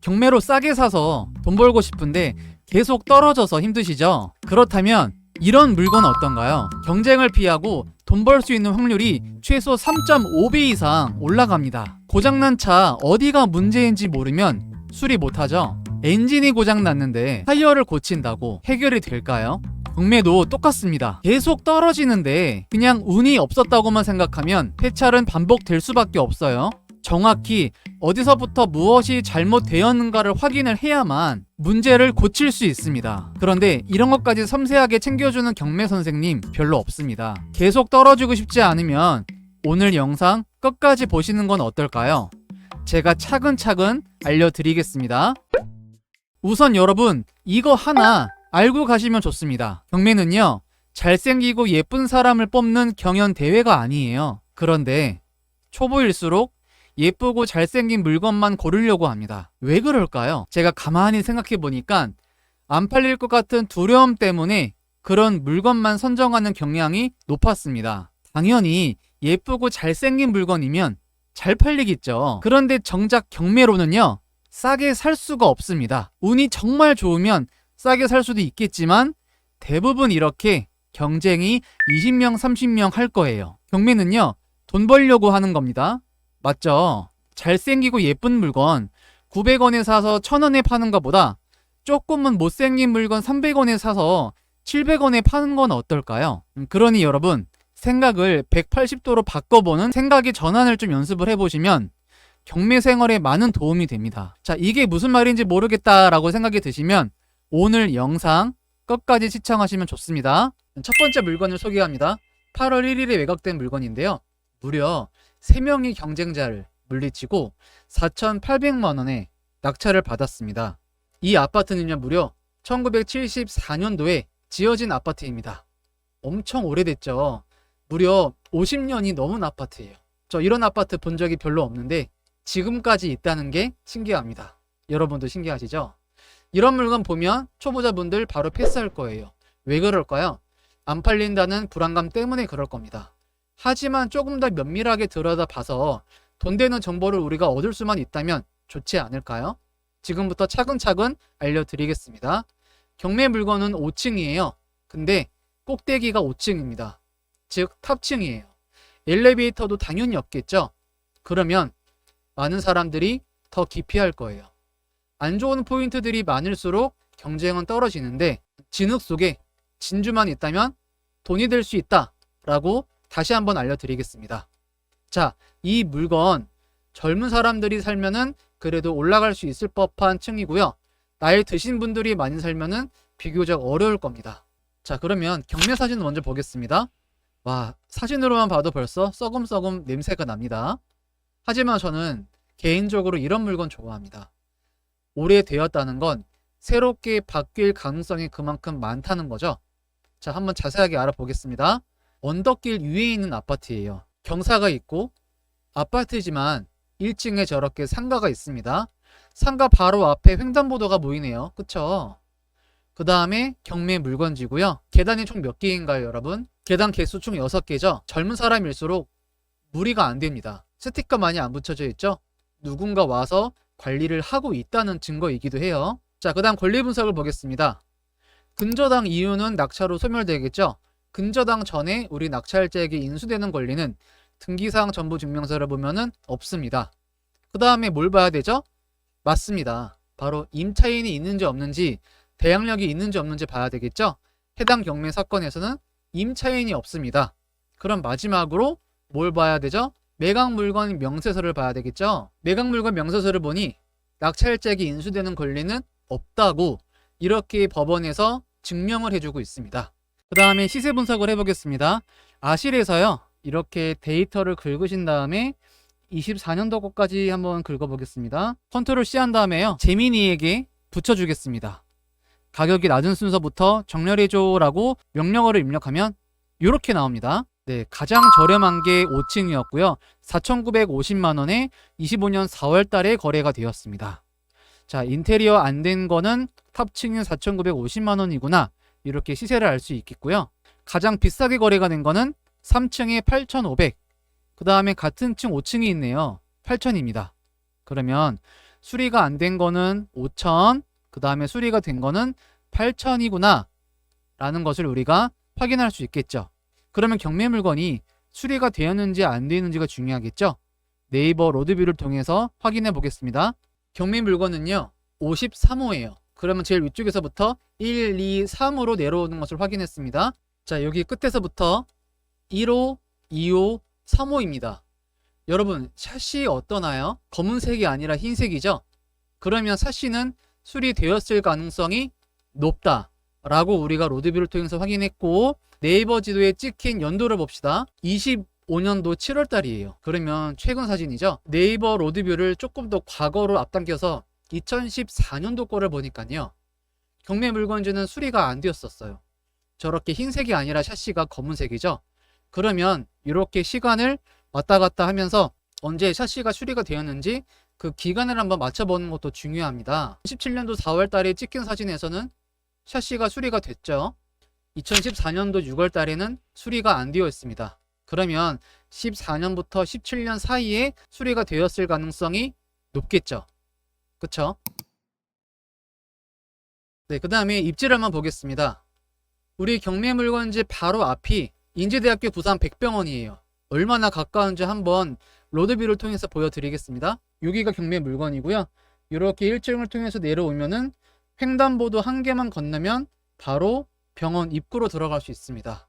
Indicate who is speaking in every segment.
Speaker 1: 경매로 싸게 사서 돈 벌고 싶은데 계속 떨어져서 힘드시죠? 그렇다면 이런 물건은 어떤가요? 경쟁을 피하고 돈 벌 수 있는 확률이 최소 3.5배 이상 올라갑니다. 고장난 차 어디가 문제인지 모르면 수리 못하죠? 엔진이 고장났는데 타이어를 고친다고 해결이 될까요? 경매도 똑같습니다. 계속 떨어지는데 그냥 운이 없었다고만 생각하면 폐찰은 반복될 수밖에 없어요. 정확히 어디서부터 무엇이 잘못되었는가를 확인을 해야만 문제를 고칠 수 있습니다. 그런데 이런 것까지 섬세하게 챙겨주는 경매 선생님 별로 없습니다. 계속 떨어지고 싶지 않으면 오늘 영상 끝까지 보시는 건 어떨까요? 제가 차근차근 알려드리겠습니다. 우선 여러분 이거 하나 알고 가시면 좋습니다. 경매는요 잘생기고 예쁜 사람을 뽑는 경연대회가 아니에요. 그런데 초보일수록 예쁘고 잘생긴 물건만 고르려고 합니다. 왜 그럴까요? 제가 가만히 생각해 보니까 안 팔릴 것 같은 두려움 때문에 그런 물건만 선정하는 경향이 높았습니다. 당연히 예쁘고 잘생긴 물건이면 잘 팔리겠죠. 그런데 정작 경매로는요 싸게 살 수가 없습니다. 운이 정말 좋으면 싸게 살 수도 있겠지만 대부분 이렇게 경쟁이 20명 30명 할 거예요. 경매는요 돈 벌려고 하는 겁니다. 맞죠? 잘생기고 예쁜 물건 900원에 사서 1000원에 파는 것보다 조금은 못생긴 물건 300원에 사서 700원에 파는 건 어떨까요? 그러니 여러분 생각을 180도로 바꿔보는 생각의 전환을 좀 연습을 해보시면 경매 생활에 많은 도움이 됩니다. 자, 이게 무슨 말인지 모르겠다라고 생각이 드시면 오늘 영상 끝까지 시청하시면 좋습니다. 첫 번째 물건을 소개합니다. 8월 1일에 매각된 물건인데요. 무려 3명의 경쟁자를 물리치고 4,800만원에 낙찰을 받았습니다. 이 아파트는요 무려 1974년도에 지어진 아파트입니다. 엄청 오래됐죠. 무려 50년이 넘은 아파트예요. 저 이런 아파트 본 적이 별로 없는데 지금까지 있다는 게 신기합니다. 여러분도 신기하시죠? 이런 물건 보면 초보자분들 바로 패스할 거예요. 왜 그럴까요? 안 팔린다는 불안감 때문에 그럴 겁니다. 하지만 조금 더 면밀하게 들여다봐서 돈 되는 정보를 우리가 얻을 수만 있다면 좋지 않을까요? 지금부터 차근차근 알려드리겠습니다. 경매 물건은 5층이에요. 근데 꼭대기가 5층입니다. 즉 탑층이에요. 엘리베이터도 당연히 없겠죠? 그러면 많은 사람들이 더 기피할 거예요. 안 좋은 포인트들이 많을수록 경쟁은 떨어지는데 진흙 속에 진주만 있다면 돈이 될 수 있다 라고 다시 한번 알려드리겠습니다. 자, 이 물건 젊은 사람들이 살면은 그래도 올라갈 수 있을 법한 층이고요. 나이 드신 분들이 많이 살면은 비교적 어려울 겁니다. 자, 그러면 경매 사진 먼저 보겠습니다. 와, 사진으로만 봐도 벌써 썩음썩음 냄새가 납니다. 하지만 저는 개인적으로 이런 물건 좋아합니다. 오래되었다는 건 새롭게 바뀔 가능성이 그만큼 많다는 거죠. 자, 한번 자세하게 알아보겠습니다. 언덕길 위에 있는 아파트예요. 경사가 있고 아파트지만 1층에 저렇게 상가가 있습니다. 상가 바로 앞에 횡단보도가 보이네요. 그쵸? 그 다음에 경매 물건지고요. 계단이 총 몇 개인가요 여러분? 계단 개수 총 6개죠. 젊은 사람일수록 무리가 안 됩니다. 스티커 많이 안 붙여져 있죠? 누군가 와서 관리를 하고 있다는 증거이기도 해요. 자, 그 다음 권리 분석을 보겠습니다. 근저당 이유는 낙찰로 소멸되겠죠? 근저당 전에 우리 낙찰자에게 인수되는 권리는 등기사항 전부 증명서를 보면은 없습니다. 그 다음에 뭘 봐야 되죠? 맞습니다. 바로 임차인이 있는지 없는지 대항력이 있는지 없는지 봐야 되겠죠? 해당 경매 사건에서는 임차인이 없습니다. 그럼 마지막으로 뭘 봐야 되죠? 매각 물건 명세서를 봐야 되겠죠? 매각 물건 명세서를 보니 낙찰자에게 인수되는 권리는 없다고 이렇게 법원에서 증명을 해주고 있습니다. 그 다음에 시세 분석을 해보겠습니다. 아실에서요 이렇게 데이터를 긁으신 다음에 24년도 것까지 한번 긁어보겠습니다. 컨트롤 C 한 다음에요 재민이에게 붙여주겠습니다. 가격이 낮은 순서부터 정렬해줘 라고 명령어를 입력하면 이렇게 나옵니다. 네, 가장 저렴한 게 5층이었고요 4,950만원에 25년 4월 달에 거래가 되었습니다. 자, 인테리어 안 된 거는 탑층은 4,950만원이구나 이렇게 시세를 알 수 있겠고요. 가장 비싸게 거래가 된 거는 3층에 8,500, 그 다음에 같은 층 5층이 있네요. 8,000입니다. 그러면 수리가 안 된 거는 5천, 그 다음에 수리가 된 거는 8천이구나 라는 것을 우리가 확인할 수 있겠죠. 그러면 경매 물건이 수리가 되었는지 안 되었는지가 중요하겠죠. 네이버 로드뷰를 통해서 확인해 보겠습니다. 경매 물건은요 53호예요. 그러면 제일 위쪽에서부터 1, 2, 3으로 내려오는 것을 확인했습니다. 자, 여기 끝에서부터 1호, 2호, 3호입니다. 여러분, 샤시 어떠나요? 검은색이 아니라 흰색이죠? 그러면 샤시는 수리되었을 가능성이 높다 라고 우리가 로드뷰를 통해서 확인했고, 네이버 지도에 찍힌 연도를 봅시다. 25년도 7월 달이에요. 그러면 최근 사진이죠. 네이버 로드뷰를 조금 더 과거로 앞당겨서 2014년도 거를 보니까요, 경매 물건지는 수리가 안 되었었어요. 저렇게 흰색이 아니라 샤시가 검은색이죠. 그러면 이렇게 시간을 왔다 갔다 하면서 언제 샤시가 수리가 되었는지 그 기간을 한번 맞춰보는 것도 중요합니다. 17년도 4월 달에 찍힌 사진에서는 샤시가 수리가 됐죠. 2014년도 6월 달에는 수리가 안 되어 있습니다. 그러면 14년부터 17년 사이에 수리가 되었을 가능성이 높겠죠. 그쵸? 네, 그 다음에 입지를 한번 보겠습니다. 우리 경매 물건지 바로 앞이 인제대학교 부산 백병원이에요. 얼마나 가까운지 한번 로드뷰를 통해서 보여드리겠습니다. 여기가 경매 물건이고요. 이렇게 1층을 통해서 내려오면은 횡단보도 한 개만 건너면 바로 병원 입구로 들어갈 수 있습니다.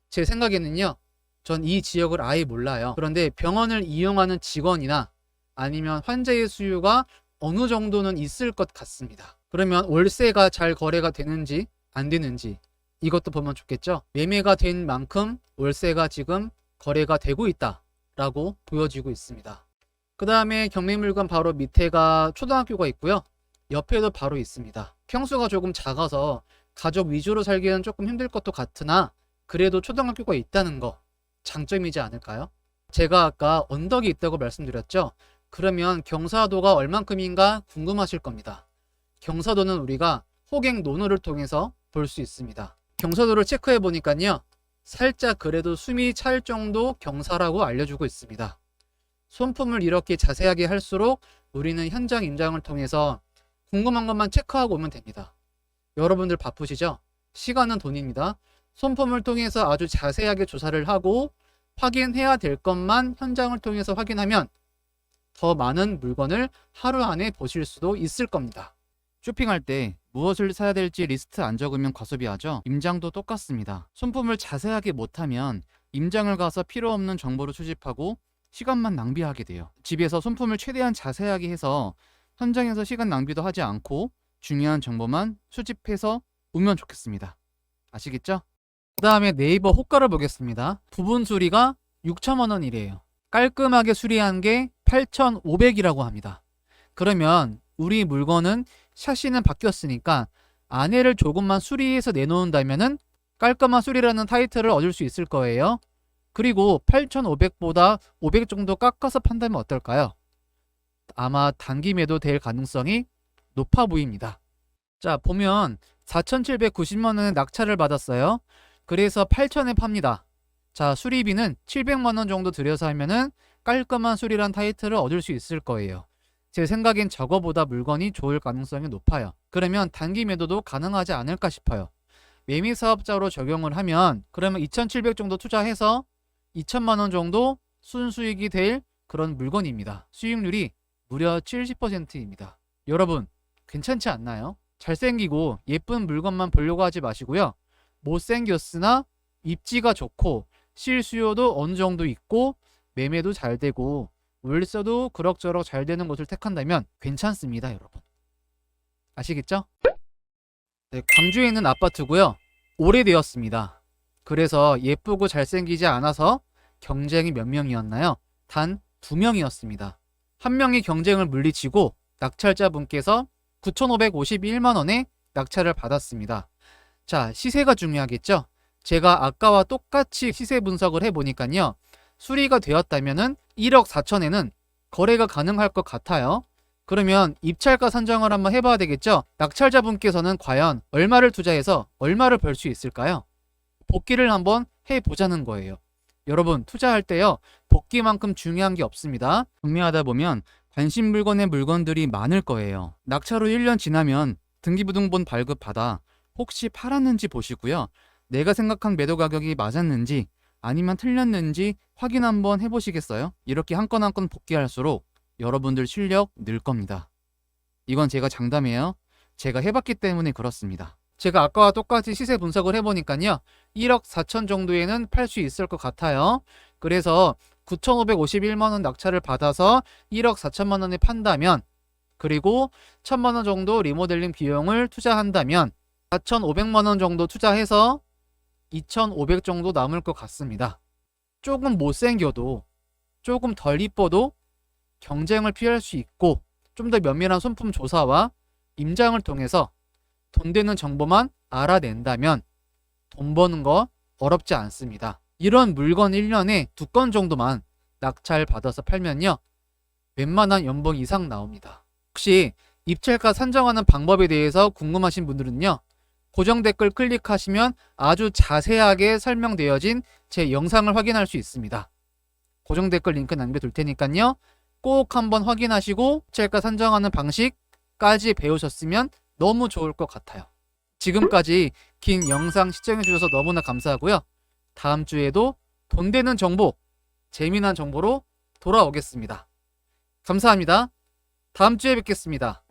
Speaker 1: 제 생각에는요, 전 이 지역을 아예 몰라요. 그런데 병원을 이용하는 직원이나 아니면 환자의 수요가 어느 정도는 있을 것 같습니다. 그러면 월세가 잘 거래가 되는지 안 되는지 이것도 보면 좋겠죠. 매매가 된 만큼 월세가 지금 거래가 되고 있다 라고 보여지고 있습니다. 그 다음에 경매 물건 바로 밑에가 초등학교가 있고요. 옆에도 바로 있습니다. 평수가 조금 작아서 가족 위주로 살기는 조금 힘들 것도 같으나 그래도 초등학교가 있다는 거 장점이지 않을까요? 제가 아까 언덕이 있다고 말씀드렸죠. 그러면 경사도가 얼만큼인가 궁금하실 겁니다. 경사도는 우리가 호갱 논어를 통해서 볼 수 있습니다. 경사도를 체크해 보니까요, 살짝 그래도 숨이 찰 정도 경사라고 알려주고 있습니다. 손품을 이렇게 자세하게 할수록 우리는 현장 임장을 통해서 궁금한 것만 체크하고 오면 됩니다. 여러분들 바쁘시죠? 시간은 돈입니다. 손품을 통해서 아주 자세하게 조사를 하고 확인해야 될 것만 현장을 통해서 확인하면 더 많은 물건을 하루 안에 보실 수도 있을 겁니다. 쇼핑할 때 무엇을 사야 될지 리스트 안 적으면 과소비하죠. 임장도 똑같습니다. 손품을 자세하게 못하면 임장을 가서 필요 없는 정보를 수집하고 시간만 낭비하게 돼요. 집에서 손품을 최대한 자세하게 해서 현장에서 시간 낭비도 하지 않고 중요한 정보만 수집해서 오면 좋겠습니다. 아시겠죠? 그 다음에 네이버 호가를 보겠습니다. 부분 수리가 6천만 원이래요. 깔끔하게 수리한 게 8,500이라고 합니다. 그러면 우리 물건은 샤시는 바뀌었으니까 안에를 조금만 수리해서 내놓는다면은 깔끔한 수리라는 타이틀을 얻을 수 있을 거예요. 그리고 8,500보다 500 정도 깎아서 판다면 어떨까요? 아마 단기 매도될 가능성이 높아 보입니다. 자, 보면 4,790만 원의 낙찰을 받았어요. 그래서 8,000에 팝니다. 자, 수리비는 700만 원 정도 들여서 하면은 깔끔한 수리란 타이틀을 얻을 수 있을 거예요. 제 생각엔 저거보다 물건이 좋을 가능성이 높아요. 그러면 단기 매도도 가능하지 않을까 싶어요. 매매사업자로 적용을 하면 그러면 2,700 정도 투자해서 2천만 원 정도 순수익이 될 그런 물건입니다. 수익률이 무려 70%입니다. 여러분, 괜찮지 않나요? 잘생기고 예쁜 물건만 보려고 하지 마시고요. 못생겼으나 입지가 좋고 실수요도 어느 정도 있고 매매도 잘 되고 월세도 그럭저럭 잘 되는 곳을 택한다면 괜찮습니다, 여러분. 아시겠죠? 네, 광주에 있는 아파트고요. 오래되었습니다. 그래서 예쁘고 잘생기지 않아서 경쟁이 몇 명이었나요? 단 2명이었습니다. 한 명이 경쟁을 물리치고 낙찰자분께서 9,551만 원에 낙찰을 받았습니다. 자, 시세가 중요하겠죠? 제가 아까와 똑같이 시세 분석을 해보니까요. 수리가 되었다면은 1억 4천에는 거래가 가능할 것 같아요. 그러면 입찰가 산정을 한번 해봐야 되겠죠? 낙찰자분께서는 과연 얼마를 투자해서 얼마를 벌 수 있을까요? 복귀를 한번 해보자는 거예요. 여러분, 투자할 때요, 복귀만큼 중요한 게 없습니다. 경매하다 보면 관심 물건의 물건들이 많을 거예요. 낙찰 후 1년 지나면 등기부등본 발급받아 혹시 팔았는지 보시고요. 내가 생각한 매도 가격이 맞았는지 아니면 틀렸는지 확인 한번 해보시겠어요? 이렇게 한 건 한 건 복귀할수록 여러분들 실력 늘 겁니다. 이건 제가 장담해요. 제가 해봤기 때문에 그렇습니다. 제가 아까와 똑같이 시세 분석을 해보니까요. 1억 4천 정도에는 팔 수 있을 것 같아요. 그래서 9,551만 원 낙찰을 받아서 1억 4천만 원에 판다면, 그리고 1,000만 원 정도 리모델링 비용을 투자한다면 4,500만 원 정도 투자해서 2,500 정도 남을 것 같습니다. 조금 못생겨도, 조금 덜 이뻐도 경쟁을 피할 수 있고, 좀 더 면밀한 손품 조사와 임장을 통해서 돈 되는 정보만 알아낸다면 돈 버는 거 어렵지 않습니다. 이런 물건 1년에 2건 정도만 낙찰 받아서 팔면요, 웬만한 연봉 이상 나옵니다. 혹시 입찰가 산정하는 방법에 대해서 궁금하신 분들은요, 고정 댓글 클릭하시면 아주 자세하게 설명되어진 제 영상을 확인할 수 있습니다. 고정 댓글 링크 남겨둘 테니까요, 꼭 한번 확인하시고 입찰가 산정하는 방식까지 배우셨으면 너무 좋을 것 같아요. 지금까지 긴 영상 시청해주셔서 너무나 감사하고요. 다음 주에도 돈 되는 정보, 재미난 정보로 돌아오겠습니다. 감사합니다. 다음 주에 뵙겠습니다.